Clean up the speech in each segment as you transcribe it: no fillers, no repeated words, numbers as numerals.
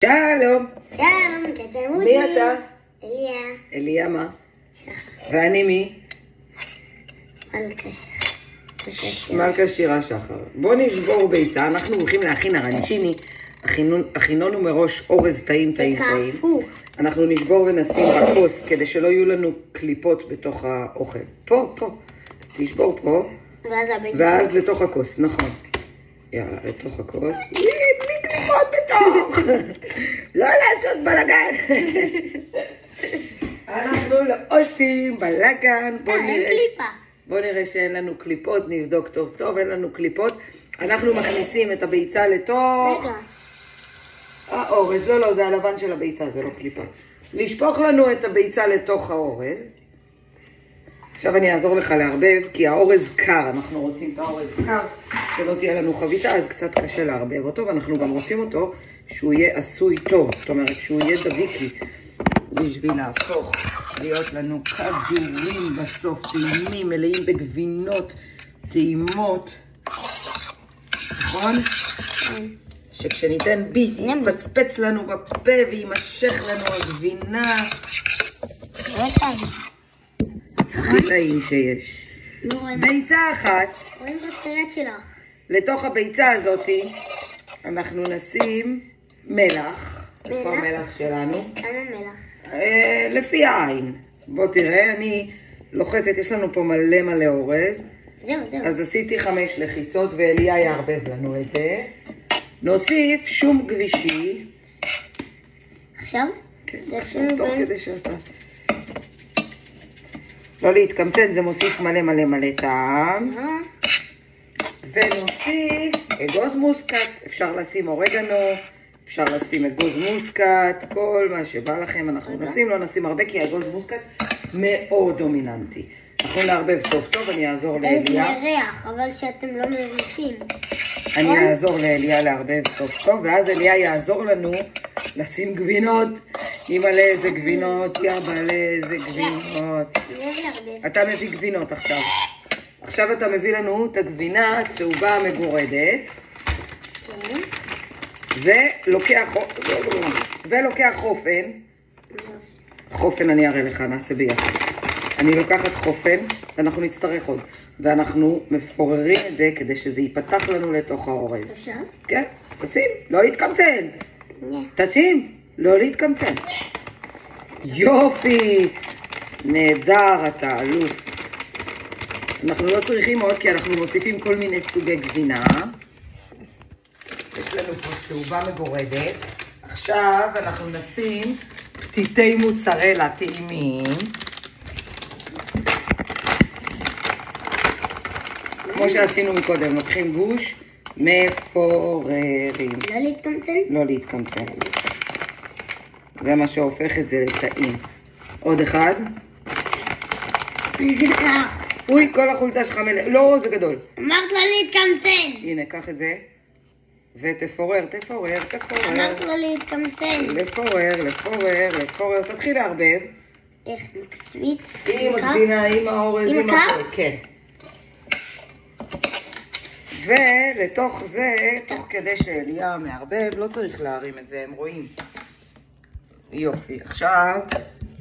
שלום. שלום, כתבו אותי. מי אתה? אליה. אליה מה? שחר. ואני מי? מלכה שחר. מלכה שירה שחר. בוא נשבור ביצה, אנחנו הולכים להכין ארנצ'יני. הכינונו מראש אורז טעים. וכאפו. אנחנו נשבור ונשים בכוס כדי שלא יהיו לנו קליפות בתוך האוכל. פה. נשבור פה. ואז לתוך הכוס, נכון. יאללה, לתוך הכוס. בלי קליפות בתוך. לא לעשות בלגן. אנחנו לא עושים בלגן. בוא נראה שאין לנו קליפות, נבדוק טוב, אין לנו קליפות. אנחנו מכניסים את הביצה לתוך... רגע. האורז, לא, זה הלבן של הביצה, זה לא קליפה. לשפוך לנו את הביצה לתוך האורז. עכשיו אני אעזור לך לערבב, כי האורז קר, אנחנו רוצים את האורז קר, שלא תהיה לנו חביתה, אז קצת קשה לערבב אותו, ואנחנו גם רוצים אותו שהוא יהיה עשוי טוב, זאת אומרת שהוא יהיה דביקי, בשביל להפוך, להיות לנו כדורים בסוף, טעימים, מלאים בגבינות, טעימות, נכון? שכשניתן ביס, יפצפץ לנו בפה וימשך לנו הגבינה. הכי טעים שיש. ביצה אחת. רואים בסרט שלך. לתוך הביצה הזאת אנחנו נשים מלח. איפה המלח שלנו? כמה מלח? לפי העין. בוא תראה, אני לוחצת, יש לנו פה מלא אורז. זהו. אז עשיתי 5 לחיצות ואליה יערבב לנו את זה. נוסיף שום גבישי. עכשיו? כן, עכשיו תוך כדי שאתה... לא להתקמצן, זה מוסיף מלא טעם. ונוסיף אגוז מוסקת, אפשר לשים אורגנו, אפשר לשים אגוז מוסקת, כל מה שבא לכם אנחנו נשים, לא נשים הרבה כי אגוז מוסקת מאוד דומיננטי. אנחנו לערבב טוב, אני אעזור לאליה. איזה ריח, אבל שאתם לא מבינים. אני אעזור לאליה לערבב טוב, ואז אליה יעזור לנו לשים גבינות. אימא'לה איזה גבינות, יאבא'לה איזה גבינות. אתה מביא גבינות עכשיו. עכשיו אתה מביא לנו את הגבינה הצהובה המגורדת. ולוקח חופן. חופן אני אראה לך, נעשה ביחד. אני לוקחת חופן, ואנחנו נצטרך עוד. ואנחנו מפוררים את זה כדי שזה ייפתח לנו לתוך האורז. אפשר? כן, תשים, לא להתקמצן. תשים, לא להתקמצן. יופי, נהדר אתה אלוף. אנחנו לא צריכים עוד כי אנחנו מוסיפים כל מיני סוגי גבינה. יש לנו פה צהובה מגורדת. עכשיו אנחנו נשים פתיתי מוצרלה טעימים. כמו שעשינו מקודם, לוקחים גוש, מפוררים. לא להתקמצן? לא להתקמצן. זה מה שהופך את זה לטעים. עוד אחד. אוי, כל החולצה שלך מלא. לא, זה גדול. אמרת לא להתקמצן. הנה, קח את זה. ותפורר. אמרת לא להתקמצן. לפורר. תתחיל לערבב. איך מקצועית? עם הגבינה, עם האורז, עם הכל. כן. ולתוך זה, תוך כדי שאליה מערבב, לא צריך להרים את זה, הם רואים. יופי. עכשיו,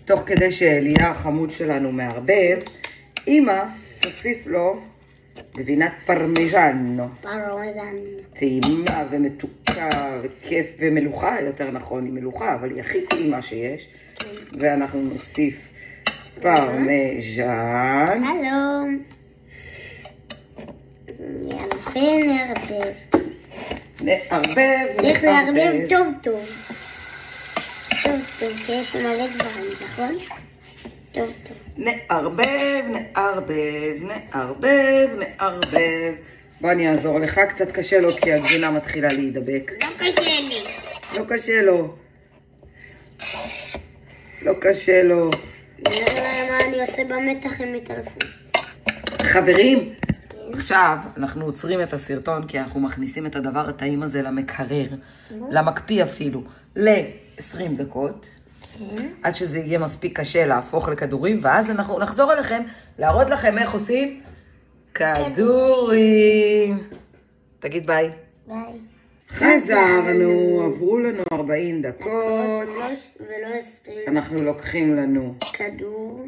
תוך כדי שאליה החמוד שלנו מערבב, אמא תוסיף לו גבינת פרמיז'נו. טעימה ומתוקה וכיף ומלוכה, יותר נכון, היא מלוכה, אבל היא הכי טעימה שיש. ואנחנו נוסיף פרמיז'ן. שלום. נערבב. צריך לערבב טוב. כי יש מלא דברים, נכון? טוב. נערבב. בוא אני אעזור לך, קצת קשה לו כי הגבינה מתחילה להידבק. לא קשה לי. מה אני עושה במתח הם מתעלפים. חברים, עכשיו אנחנו עוצרים את הסרטון כי אנחנו מכניסים את הדבר הטעים הזה למקרר, למקפיא אפילו, ל-20 דקות. עד שזה יהיה מספיק קשה להפוך לכדורים, ואז אנחנו נחזור אליכם להראות לכם איך עושים כדורים. תגיד ביי. ביי. חזרנו, עברו לנו 40 דקות. ולא 20. אנחנו לוקחים לנו כדור.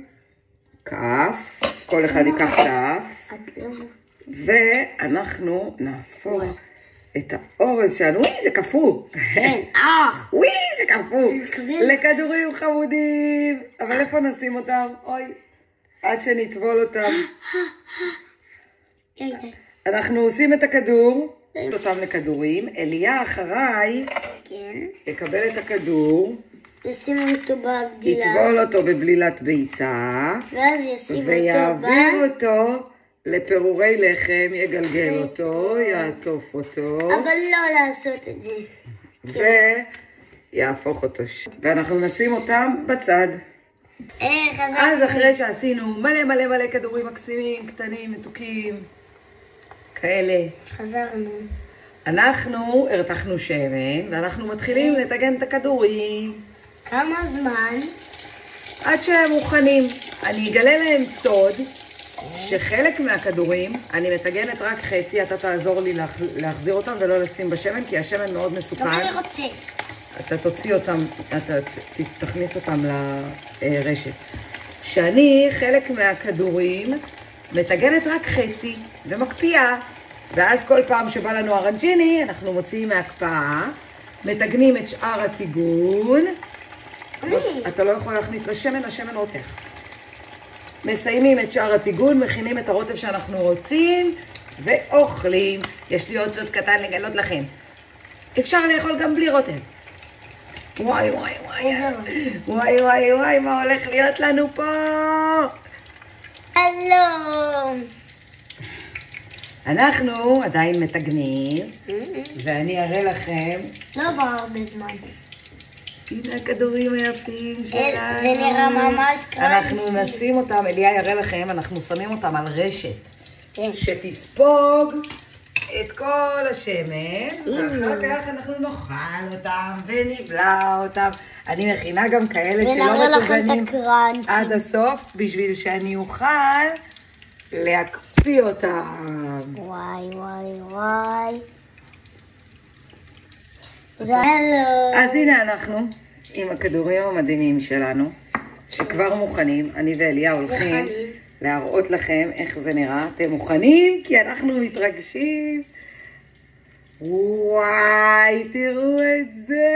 כף, כל אחד ייקח כף, ואנחנו נהפוך את האורז שלנו, וואי זה קפוא, כן, וואי זה קפוא, לכדורים חמודים, אבל איפה נשים אותם? אוי, עד שנטבול אותם. אנחנו עושים את הכדור, אותם לכדורים, אליה אחריי יקבל את הכדור, ישים אותו בבלילה. יטבול אותו בבלילת ביצה. ואז ישים אותו ויעביר אותו לפירורי לחם, יגלגל אותו, יעטוף אותו. אבל לא לעשות את זה. ויהפוך אותו. ואנחנו נשים אותם בצד. אז אחרי שעשינו מלא מלא מלא כדורים מקסימים, קטנים, מתוקים, כאלה. חזרנו. אנחנו הרתחנו שמן, ואנחנו מתחילים לטגן את הכדורים. כמה זמן? עד שהם מוכנים. אני אגלה להם סוד, שחלק מהכדורים, אני מטגנת רק חצי, אתה תעזור לי להחזיר אותם ולא לשים בשמן, כי השמן מאוד מסוכן. לא אני רוצה. אתה תוציא אותם, אתה תכניס אותם לרשת. שאני חלק מהכדורים מטגנת רק חצי ומקפיאה, ואז כל פעם שבא לנו ארנג'יני, אנחנו מוציאים מהקפאה, מטגנים את שאר הטיגון, אתה לא יכול להכניס לשמן, השמן רותח. מסיימים את שאר הטיגון, מכינים את הרוטב שאנחנו רוצים, ואוכלים. יש לי עוד סוד קטן לגלות לכם. אפשר לאכול גם בלי רוטב. וואי וואי וואי. וואי וואי וואי, מה הולך להיות לנו פה? הלו. אנחנו עדיין מטגנים, ואני אראה לכם. לא עבר הרבה זמן. הנה הכדורים היפים שלנו. זה נראה ממש קרנצ'י. אנחנו נשים אותם, אליה יראה לכם, אנחנו שמים אותם על רשת. שתספוג את כל השמן, ואחר כך אנחנו נאכל אותם ונבלע אותם. אני מכינה גם כאלה שלא מטוגנים עד הסוף, בשביל שאני אוכל להקפיא אותם. וואי וואי וואי. אז הנה אנחנו עם הכדורים המדהימים שלנו, שכבר מוכנים. אני ואליה הולכים להראות לכם איך זה נראה. אתם מוכנים? כי אנחנו מתרגשים. וואי, תראו את זה.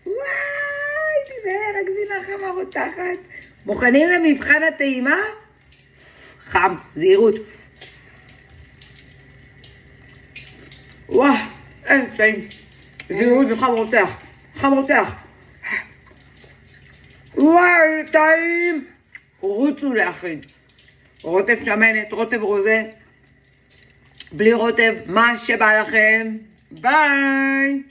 וואי, תיזהר, הגבינה חמה רותחת. מוכנים למבחן הטעימה? חם, זהירות. וואו, אין טעים. זהירות וחם רותח. חם רותח. וואי, טעים. רוצו להכין. רוטב שמנת, רוטב רוזה. בלי רוטב, מה שבא לכם. ביי.